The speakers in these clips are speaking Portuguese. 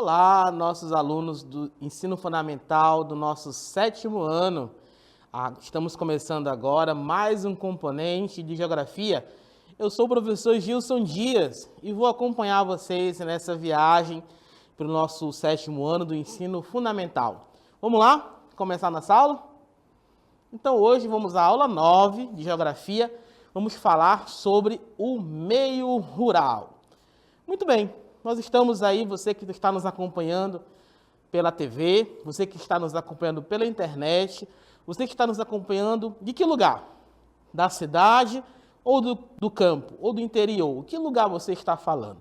Olá, nossos alunos do ensino fundamental do nosso 7º ano. Estamos começando agora mais um componente de geografia. Eu sou o professor Gilson Dias e vou acompanhar vocês nessa viagem para o nosso 7º ano do ensino fundamental. Vamos lá? Começar nossa aula? Então hoje vamos à aula 9 de geografia. Vamos falar sobre o meio rural. Muito bem. Nós estamos aí, você que está nos acompanhando pela TV, você que está nos acompanhando pela internet, você que está nos acompanhando de que lugar? Da cidade ou do campo, ou do interior? Que lugar você está falando?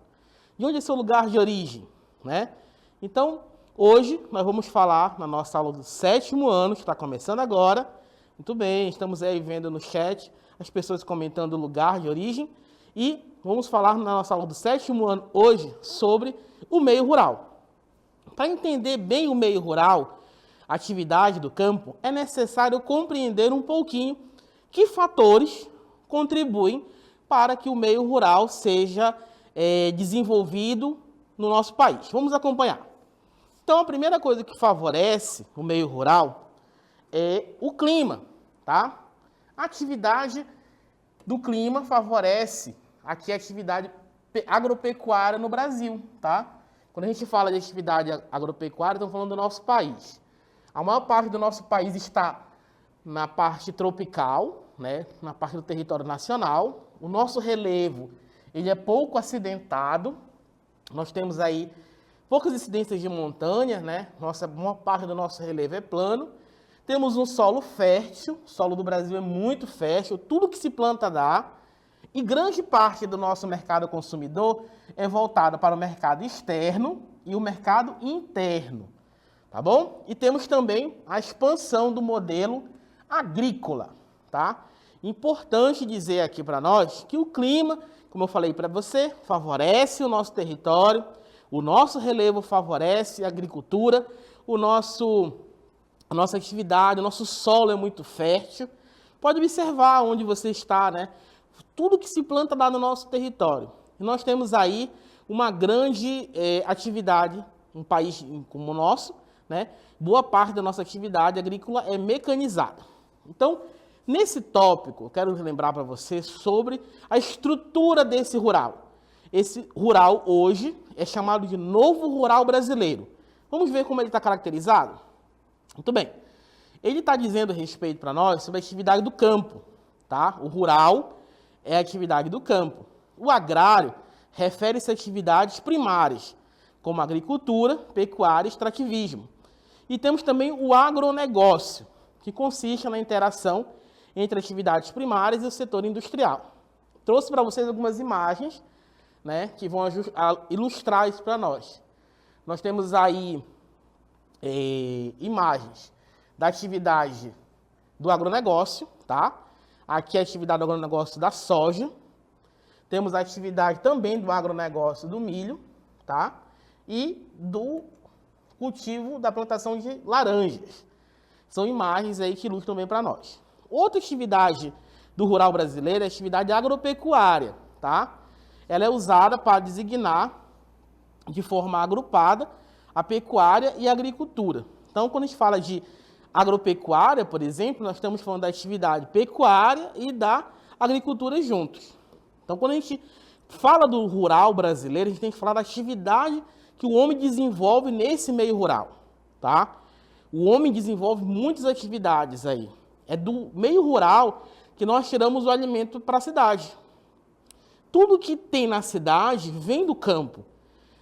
De onde é seu lugar de origem? Né? Então, hoje nós vamos falar na nossa aula do 7º ano, que está começando agora. Muito bem, estamos aí vendo no chat as pessoas comentando o lugar de origem. E vamos falar na nossa aula do 7º ano hoje sobre o meio rural. Para entender bem o meio rural, a atividade do campo, é necessário compreender um pouquinho que fatores contribuem para que o meio rural seja desenvolvido no nosso país. Vamos acompanhar. Então, a primeira coisa que favorece o meio rural é o clima, tá? A atividade do clima favorece aqui a atividade agropecuária no Brasil, tá? Quando a gente fala de atividade agropecuária, estamos falando do nosso país. A maior parte do nosso país está na parte tropical, né? Na parte do território nacional. O nosso relevo, ele é pouco acidentado. Nós temos aí poucas incidências de montanha, né? A maior parte do nosso relevo é plano. Temos um solo fértil, o solo do Brasil é muito fértil, tudo que se planta dá. E grande parte do nosso mercado consumidor é voltado para o mercado externo e o mercado interno, tá bom? E temos também a expansão do modelo agrícola, tá? Importante dizer aqui para nós que o clima, como eu falei para você, favorece o nosso território, o nosso relevo favorece a agricultura, a nossa atividade, o nosso solo é muito fértil. Pode observar onde você está, né? Tudo que se planta dá no nosso território. E nós temos aí uma grande atividade, um país como o nosso, né? Boa parte da nossa atividade agrícola é mecanizada. Então, nesse tópico, eu quero lembrar para você sobre a estrutura desse rural. Esse rural hoje é chamado de Novo Rural Brasileiro. Vamos ver como ele está caracterizado? Muito bem. Ele está dizendo a respeito para nós sobre a atividade do campo, tá? O rural é a atividade do campo. O agrário refere-se a atividades primárias, como agricultura, pecuária e extrativismo. E temos também o agronegócio, que consiste na interação entre atividades primárias e o setor industrial. Trouxe para vocês algumas imagens, né, que vão ilustrar isso para nós. Nós temos aí imagens da atividade do agronegócio, tá? Aqui é a atividade do agronegócio da soja. Temos a atividade também do agronegócio do milho, tá? E do cultivo da plantação de laranjas. São imagens aí que ilustram bem para nós. Outra atividade do rural brasileiro é a atividade agropecuária, tá? Ela é usada para designar de forma agrupada a pecuária e a agricultura. Então, quando a gente fala de agropecuária, por exemplo, nós estamos falando da atividade pecuária e da agricultura juntos. Então, quando a gente fala do rural brasileiro, a gente tem que falar da atividade que o homem desenvolve nesse meio rural, tá? O homem desenvolve muitas atividades aí. É do meio rural que nós tiramos o alimento para a cidade. Tudo que tem na cidade vem do campo.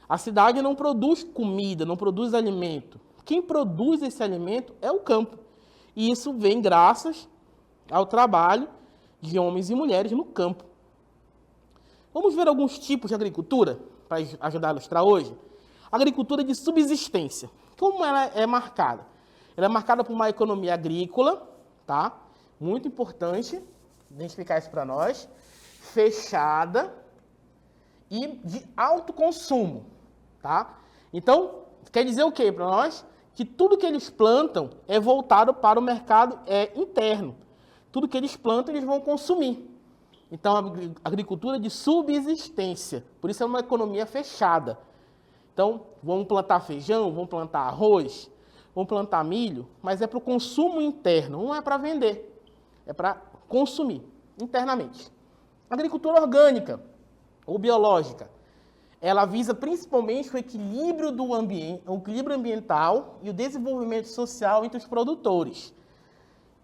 A cidade não produz comida, não produz alimento. Quem produz esse alimento é o campo. E isso vem graças ao trabalho de homens e mulheres no campo. Vamos ver alguns tipos de agricultura para ajudar a ilustrar hoje? Agricultura de subsistência. Como ela é marcada? Ela é marcada por uma economia agrícola, tá? Muito importante identificar isso para nós. Fechada e de alto consumo, tá? Então, quer dizer o quê para nós? Que tudo que eles plantam é voltado para o mercado interno. Tudo que eles plantam, eles vão consumir. Então, a agricultura de subsistência. Por isso é uma economia fechada. Então, vamos plantar feijão, vamos plantar arroz, vamos plantar milho, mas é para o consumo interno, não é para vender, é para consumir internamente. Agricultura orgânica ou biológica, ela visa principalmente o equilíbrio do ambiente, o equilíbrio ambiental e o desenvolvimento social entre os produtores.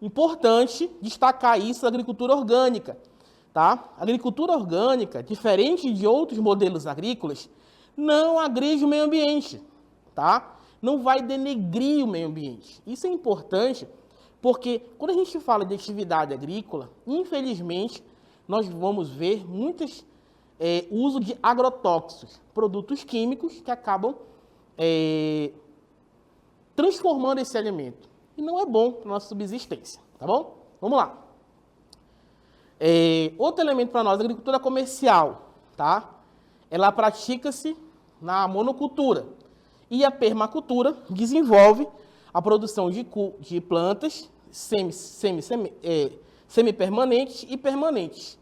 Importante destacar isso da agricultura orgânica, tá? A agricultura orgânica, diferente de outros modelos agrícolas, não agride o meio ambiente, tá? Não vai denegrir o meio ambiente. Isso é importante porque quando a gente fala de atividade agrícola, infelizmente, nós vamos ver muitos uso de agrotóxicos, produtos químicos que acabam transformando esse alimento. E não é bom para a nossa subsistência, tá bom? Vamos lá. Outro elemento para nós, a agricultura comercial, tá? Ela pratica-se na monocultura. E a permacultura desenvolve a produção de plantas semi-permanentes e permanentes,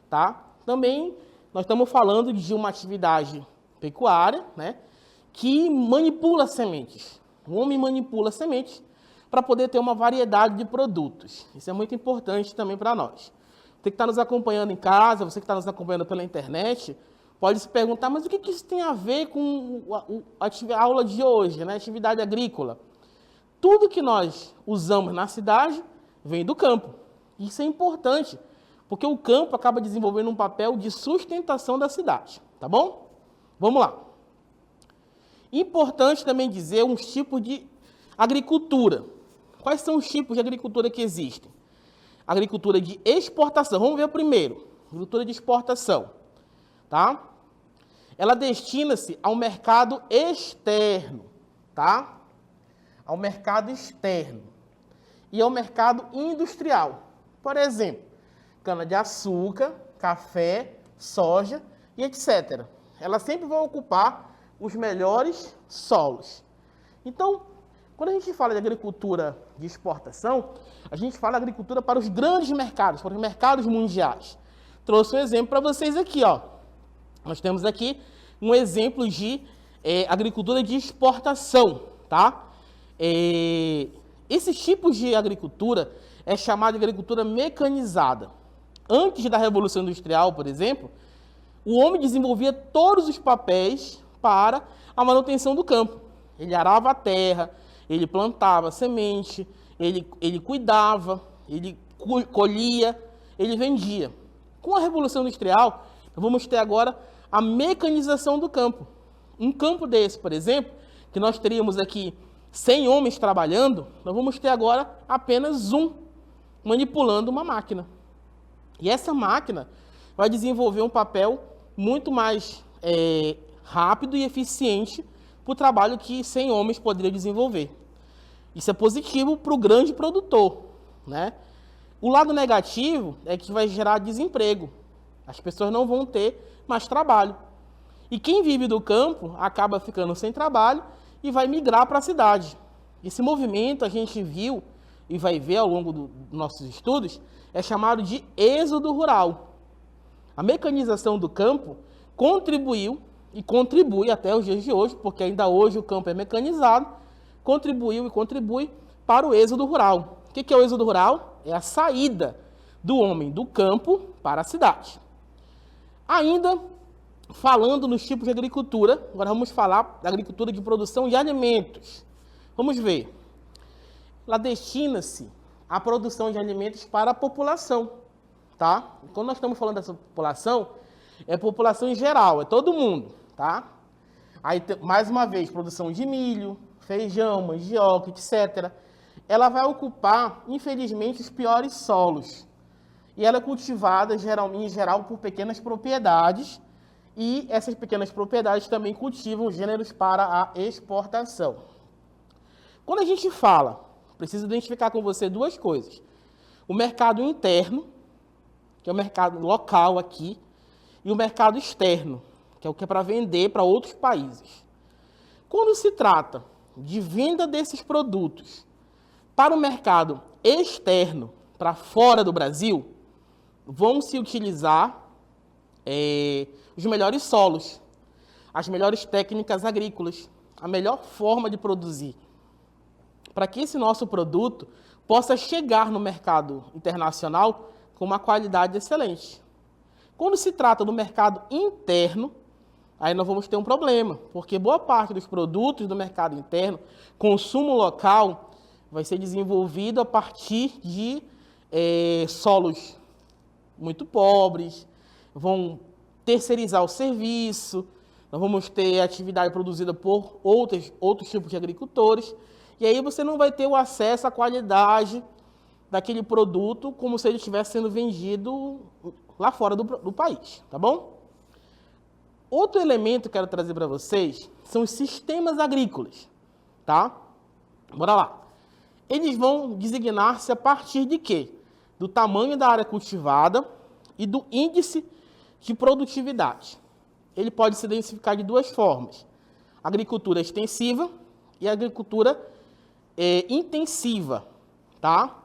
tá? Também nós estamos falando de uma atividade pecuária, né, que manipula sementes. O homem manipula sementes para poder ter uma variedade de produtos. Isso é muito importante também para nós. Você que está nos acompanhando em casa, você que está nos acompanhando pela internet, pode se perguntar, mas o que isso tem a ver com a aula de hoje, né? Atividade agrícola? Tudo que nós usamos na cidade vem do campo. Isso é importante, porque o campo acaba desenvolvendo um papel de sustentação da cidade, tá bom? Vamos lá. Importante também dizer uns tipos de agricultura. Quais são os tipos de agricultura que existem? Agricultura de exportação. Vamos ver o primeiro. Agricultura de exportação, tá? Ela destina-se ao mercado externo, tá? Ao mercado externo e ao mercado industrial. Por exemplo, cana-de-açúcar, café, soja e etc. Ela sempre vai ocupar os melhores solos. Então, quando a gente fala de agricultura de exportação, a gente fala de agricultura para os grandes mercados, para os mercados mundiais. Trouxe um exemplo para vocês aqui, ó. Nós temos aqui um exemplo de agricultura de exportação, tá? Esses tipos de agricultura é chamado de agricultura mecanizada. Antes da Revolução Industrial, por exemplo, o homem desenvolvia todos os papéis para a manutenção do campo. Ele arava a terra, ele plantava semente, ele cuidava, ele colhia, ele vendia. Com a Revolução Industrial, vamos ter agora a mecanização do campo. Um campo desse, por exemplo, que nós teríamos aqui 100 homens trabalhando, nós vamos ter agora apenas um manipulando uma máquina. E essa máquina vai desenvolver um papel muito mais rápido e eficiente para o trabalho que 100 homens poderiam desenvolver. Isso é positivo para o grande produtor, né? O lado negativo é que vai gerar desemprego. As pessoas não vão ter mais trabalho. E quem vive do campo acaba ficando sem trabalho e vai migrar para a cidade. Esse movimento a gente viu e vai ver ao longo dos nossos estudos, é chamado de êxodo rural. A mecanização do campo contribuiu e contribui até os dias de hoje, porque ainda hoje o campo é mecanizado, contribuiu e contribui para o êxodo rural. O que é o êxodo rural? É a saída do homem do campo para a cidade. Ainda falando nos tipos de agricultura, agora vamos falar da agricultura de produção de alimentos. Vamos ver. Ela destina-se à produção de alimentos para a população, tá? Quando nós estamos falando dessa população, é população em geral, é todo mundo, tá? Aí, mais uma vez, produção de milho, feijão, mandioca, etc. Ela vai ocupar, infelizmente, os piores solos. E ela é cultivada, em geral, por pequenas propriedades, e essas pequenas propriedades também cultivam gêneros para a exportação. Quando a gente fala, preciso identificar com você duas coisas. O mercado interno, que é o mercado local aqui, e o mercado externo, que é o que é para vender para outros países. Quando se trata de venda desses produtos para o mercado externo, para fora do Brasil, vão se utilizar os melhores solos. as melhores técnicas agrícolas, a melhor forma de produzir, para que esse nosso produto possa chegar no mercado internacional com uma qualidade excelente. Quando se trata do mercado interno, aí nós vamos ter um problema, porque boa parte dos produtos do mercado interno, consumo local, vai ser desenvolvido a partir de solos muito pobres, vão terceirizar o serviço, nós vamos ter atividade produzida por outros tipos de agricultores, e aí você não vai ter o acesso à qualidade daquele produto como se ele estivesse sendo vendido lá fora do país, tá bom? Outro elemento que eu quero trazer para vocês são os sistemas agrícolas, tá? Bora lá. Eles vão designar-se a partir de quê? Do tamanho da área cultivada e do índice de produtividade. Ele pode se identificar de duas formas: agricultura extensiva e agricultura intensiva, tá?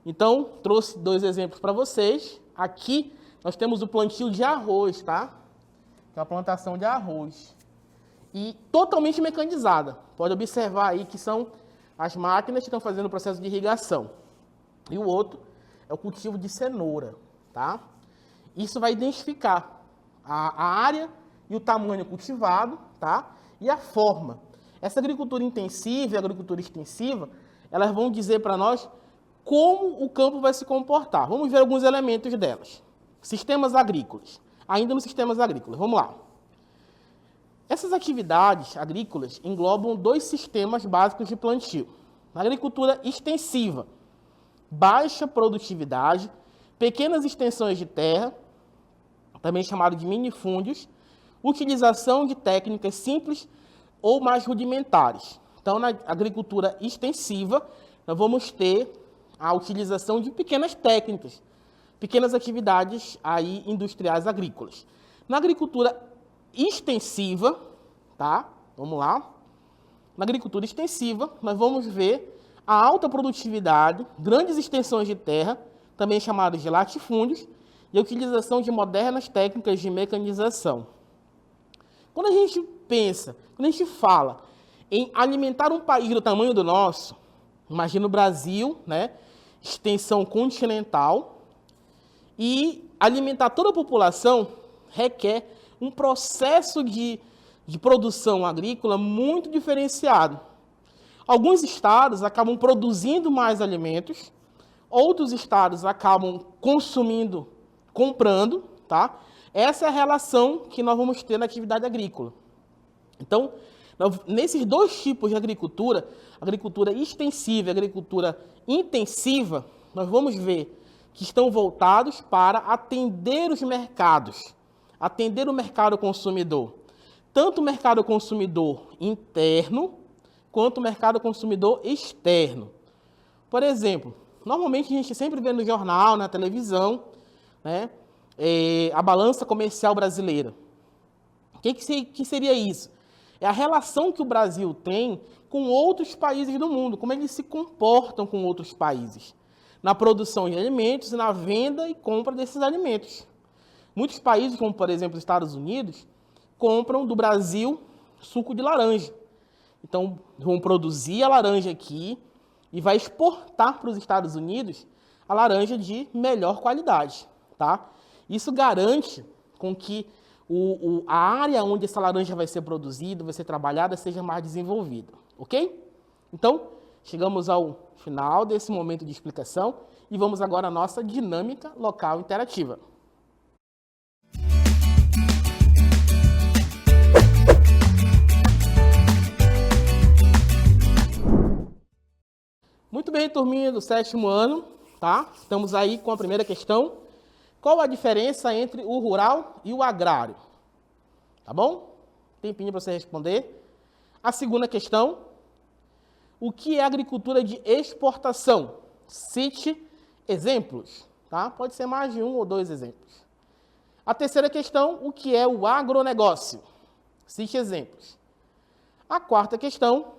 Então, trouxe dois exemplos para vocês. Aqui nós temos o plantio de arroz, tá? Que é a plantação de arroz. E totalmente mecanizada. Pode observar aí que são as máquinas que estão fazendo o processo de irrigação. E o outro é o cultivo de cenoura, tá? Isso vai identificar a área e o tamanho cultivado, tá? E a forma. Essa agricultura intensiva e a agricultura extensiva, elas vão dizer para nós como o campo vai se comportar. Vamos ver alguns elementos delas. Sistemas agrícolas. Ainda nos sistemas agrícolas, vamos lá. Essas atividades agrícolas englobam dois sistemas básicos de plantio. Na agricultura extensiva, baixa produtividade, pequenas extensões de terra, também chamado de minifúndios, utilização de técnicas simples ou mais rudimentares. Então, na agricultura extensiva, nós vamos ter a utilização de pequenas técnicas, pequenas atividades aí industriais agrícolas. Na agricultura extensiva, tá? Vamos lá. Na agricultura extensiva, nós vamos ver a alta produtividade, grandes extensões de terra, também chamadas de latifúndios, e a utilização de modernas técnicas de mecanização. Quando a gente pensa, quando a gente fala em alimentar um país do tamanho do nosso, imagina o Brasil, né? Extensão continental, e alimentar toda a população requer um processo de produção agrícola muito diferenciado. Alguns estados acabam produzindo mais alimentos, outros estados acabam consumindo, comprando, tá? Essa é a relação que nós vamos ter na atividade agrícola. Então, nesses dois tipos de agricultura, agricultura extensiva e agricultura intensiva, nós vamos ver que estão voltados para atender os mercados, atender o mercado consumidor. Tanto o mercado consumidor interno, quanto o mercado consumidor externo. Por exemplo, normalmente a gente sempre vê no jornal, na televisão, né, a balança comercial brasileira. O que seria isso? É a relação que o Brasil tem com outros países do mundo, como eles se comportam com outros países, na produção de alimentos e na venda e compra desses alimentos. Muitos países, como por exemplo os Estados Unidos, compram do Brasil suco de laranja. Então, vão produzir a laranja aqui e vai exportar para os Estados Unidos a laranja de melhor qualidade, tá? Isso garante com que a área onde essa laranja vai ser produzida, vai ser trabalhada, seja mais desenvolvida, ok? Então, chegamos ao final desse momento de explicação e vamos agora à nossa dinâmica local interativa. Muito bem, turminha do 7º ano, tá? Estamos aí com a primeira questão. Qual a diferença entre o rural e o agrário? Tá bom? Tempinho para você responder. A segunda questão. O que é agricultura de exportação? Cite exemplos, tá? Pode ser mais de um ou dois exemplos. A terceira questão. O que é o agronegócio? Cite exemplos. A quarta questão.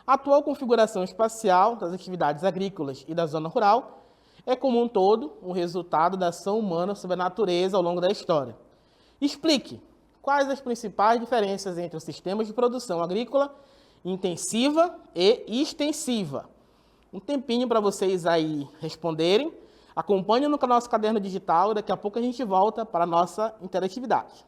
A atual configuração espacial das atividades agrícolas e da zona rural é, como um todo, um resultado da ação humana sobre a natureza ao longo da história. Explique quais as principais diferenças entre os sistemas de produção agrícola intensiva e extensiva. Um tempinho para vocês aí responderem. Acompanhe no nosso caderno digital e daqui a pouco a gente volta para a nossa interatividade.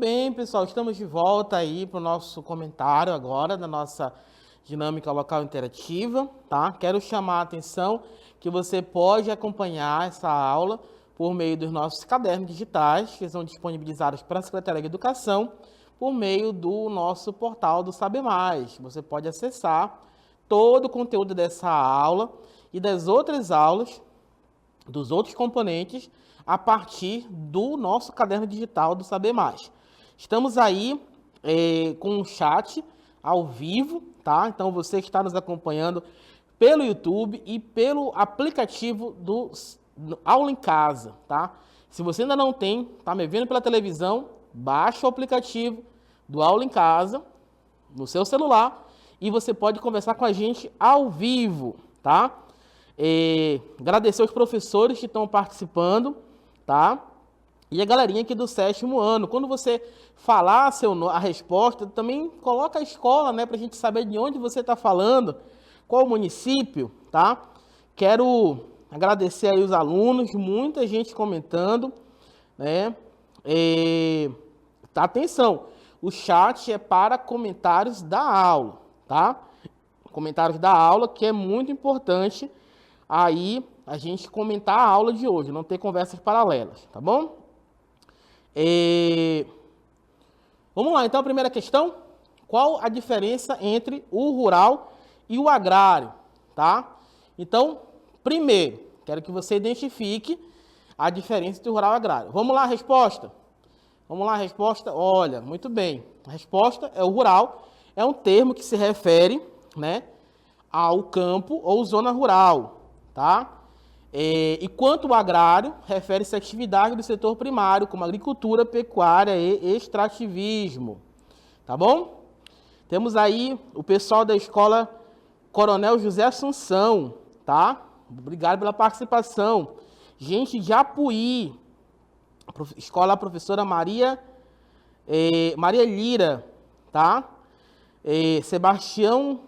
Bem, pessoal, estamos de volta aí para o nosso comentário agora da nossa dinâmica local interativa, tá? Quero chamar a atenção que você pode acompanhar essa aula por meio dos nossos cadernos digitais, que são disponibilizados para a Secretaria de Educação, por meio do nosso portal do Saber Mais. Você pode acessar todo o conteúdo dessa aula e das outras aulas, dos outros componentes, a partir do nosso caderno digital do Saber Mais. Estamos aí com um chat ao vivo, tá? Então você está nos acompanhando pelo YouTube e pelo aplicativo do Aula em Casa, tá? Se você ainda não tem, tá me vendo pela televisão, baixa o aplicativo do Aula em Casa no seu celular e você pode conversar com a gente ao vivo, tá? Agradecer aos professores que estão participando, tá? E a galerinha aqui do 7º ano. Quando você falar a resposta, também coloca a escola, né? Para a gente saber de onde você está falando, qual o município, tá? Quero agradecer aí os alunos, muita gente comentando, né? Atenção, o chat é para comentários da aula, tá? Comentários da aula, que é muito importante aí a gente comentar a aula de hoje, não ter conversas paralelas, tá bom? Vamos lá, então, a primeira questão. Qual a diferença entre o rural e o agrário, tá? Então, primeiro, quero que você identifique a diferença entre o rural e o agrário. Vamos lá, a resposta? Vamos lá, a resposta? Olha, muito bem. A resposta é o rural, é um termo que se refere, né, ao campo ou zona rural, tá? E quanto ao agrário, refere-se à atividade do setor primário, como agricultura, pecuária e extrativismo. Tá bom? Temos aí o pessoal da escola Coronel José Assunção, tá? Obrigado pela participação. Gente de Apuí, escola professora Maria Lira, tá? Sebastião,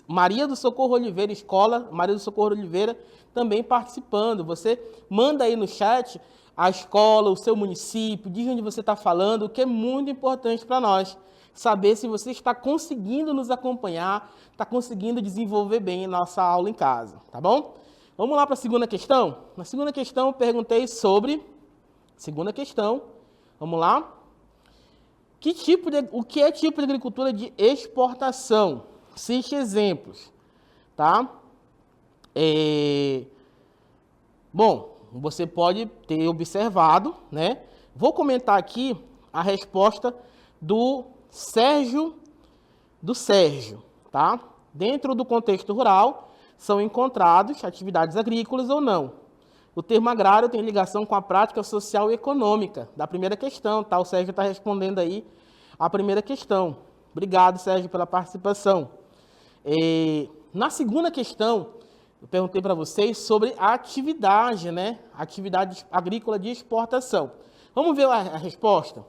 Maria do Socorro Oliveira, escola Maria do Socorro Oliveira, também participando. Você manda aí no chat a escola, o seu município, diz onde você está falando, o que é muito importante para nós. Saber se você está conseguindo nos acompanhar, está conseguindo desenvolver bem a nossa aula em casa, tá bom? Vamos lá para a segunda questão? Na segunda questão eu perguntei sobre... Segunda questão, vamos lá. O que é tipo de agricultura de exportação? Cite exemplos, tá? Bom, você pode ter observado, né? Vou comentar aqui a resposta do Sérgio, tá? Dentro do contexto rural, são encontrados atividades agrícolas ou não. O termo agrário tem ligação com a prática social e econômica da primeira questão, tá? O Sérgio está respondendo aí a primeira questão. Obrigado, Sérgio, pela participação. Na segunda questão, eu perguntei para vocês sobre a atividade, né? Atividade agrícola de exportação. Vamos ver a resposta?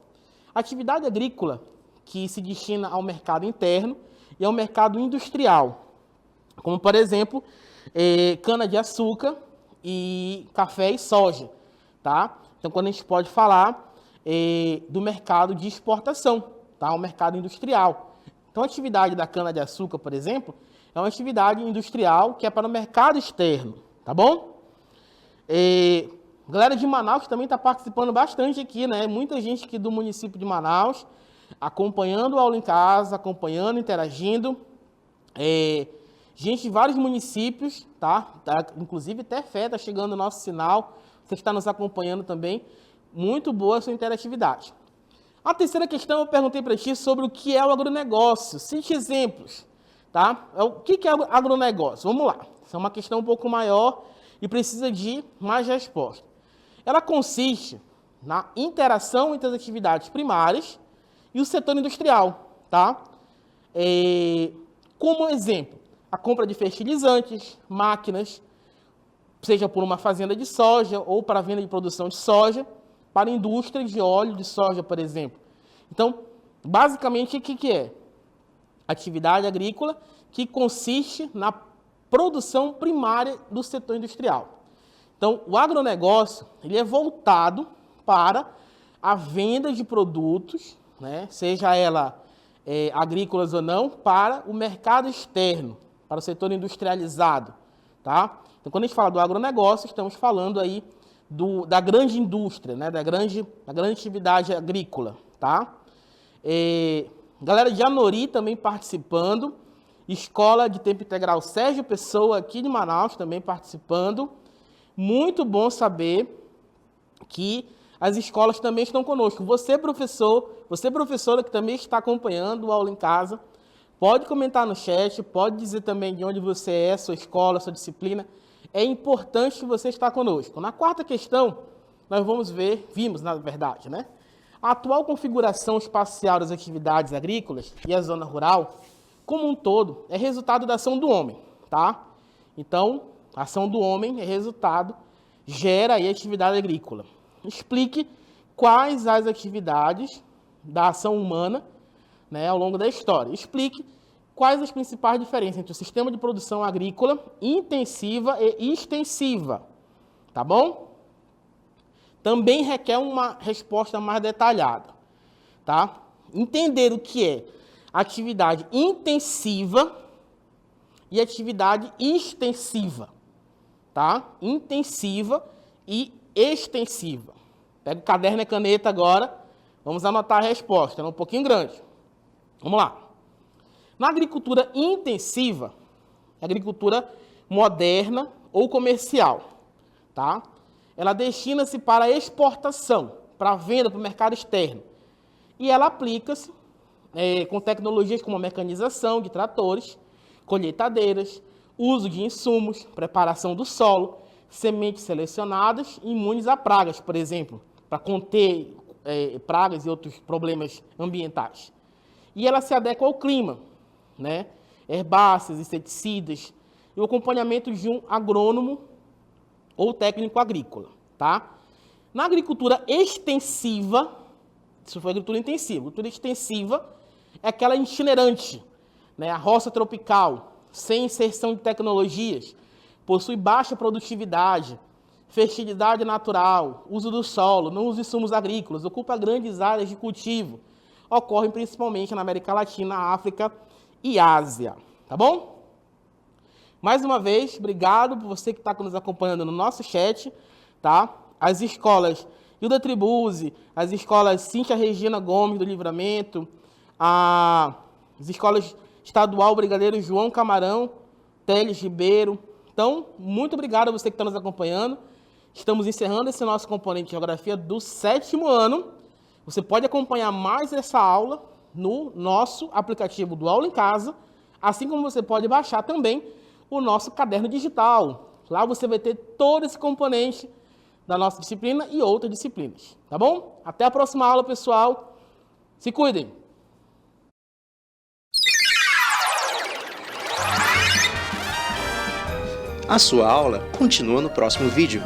Atividade agrícola que se destina ao mercado interno e ao mercado industrial, como, por exemplo, cana-de-açúcar e café e soja, tá? Então, quando a gente pode falar do mercado de exportação, tá? O mercado industrial. Então, a atividade da cana-de-açúcar, por exemplo, é uma atividade industrial que é para o mercado externo, tá bom? Galera de Manaus também está participando bastante aqui, né? Muita gente aqui do município de Manaus, acompanhando a aula em casa, acompanhando, interagindo. Gente de vários municípios, tá? Inclusive Tefé está chegando no nosso sinal. Você está nos acompanhando também. Muito boa a sua interatividade. A terceira questão eu perguntei para ti sobre o que é o agronegócio. Cite exemplos, tá? O que é o agronegócio? Vamos lá. Essa é uma questão um pouco maior e precisa de mais resposta. Ela consiste na interação entre as atividades primárias e o setor industrial, tá? Como exemplo, a compra de fertilizantes, máquinas, seja por uma fazenda de soja ou para a venda de produção de soja, para indústrias de óleo de soja, por exemplo. Então, basicamente, o que é? Atividade agrícola que consiste na produção primária do setor industrial. Então, o agronegócio ele é voltado para a venda de produtos, né, seja ela agrícolas ou não, para o mercado externo, para o setor industrializado, tá? Então, quando a gente fala do agronegócio, estamos falando aí da grande indústria, né, da grande atividade agrícola, tá? Galera de Anori também participando, Escola de Tempo Integral Sérgio Pessoa, aqui de Manaus, também participando. Muito bom saber que as escolas também estão conosco. Você, professor, você, professora, que também está acompanhando o Aula em Casa, pode comentar no chat, pode dizer também de onde você é, sua escola, sua disciplina. É importante que você está conosco. Na quarta questão, nós vimos, na verdade, né? A atual configuração espacial das atividades agrícolas e a zona rural, como um todo, é resultado da ação do homem, tá? Então, a ação do homem é resultado, gera aí a atividade agrícola. Explique quais as atividades da ação humana, né, ao longo da história. Explique quais as principais diferenças entre o sistema de produção agrícola intensiva e extensiva, tá bom? Também requer uma resposta mais detalhada, tá? Entender o que é atividade intensiva e atividade extensiva, tá? Intensiva e extensiva. Pega o caderno e a caneta agora, vamos anotar a resposta, é um pouquinho grande. Vamos lá. Na agricultura intensiva, agricultura moderna ou comercial, tá? Ela destina-se para exportação, para venda para o mercado externo. E ela aplica-se com tecnologias como a mecanização de tratores, colheitadeiras, uso de insumos, preparação do solo, sementes selecionadas e imunes a pragas, por exemplo, para conter pragas e outros problemas ambientais. E ela se adequa ao clima, né? Herbáceas, inseticidas e o acompanhamento de um agrônomo ou técnico agrícola, tá? Na agricultura extensiva, isso foi agricultura intensiva. A agricultura extensiva é aquela itinerante, né? A roça tropical, sem inserção de tecnologias, possui baixa produtividade, fertilidade natural, uso do solo, não usa insumos agrícolas, ocupa grandes áreas de cultivo, ocorrem principalmente na América Latina, África e Ásia, tá bom? Mais uma vez, obrigado por você que está nos acompanhando no nosso chat, tá? As escolas Hilda Tribuzzi, as escolas Cíntia Regina Gomes do Livramento, as escolas estadual Brigadeiro João Camarão, Teles Ribeiro. Então, muito obrigado a você que está nos acompanhando. Estamos encerrando esse nosso componente de Geografia do 7º ano. Você pode acompanhar mais essa aula no nosso aplicativo do Aula em Casa, assim como você pode baixar também o nosso caderno digital. Lá você vai ter todo esse componente da nossa disciplina e outras disciplinas, tá bom? Até a próxima aula, pessoal. Se cuidem! A sua aula continua no próximo vídeo.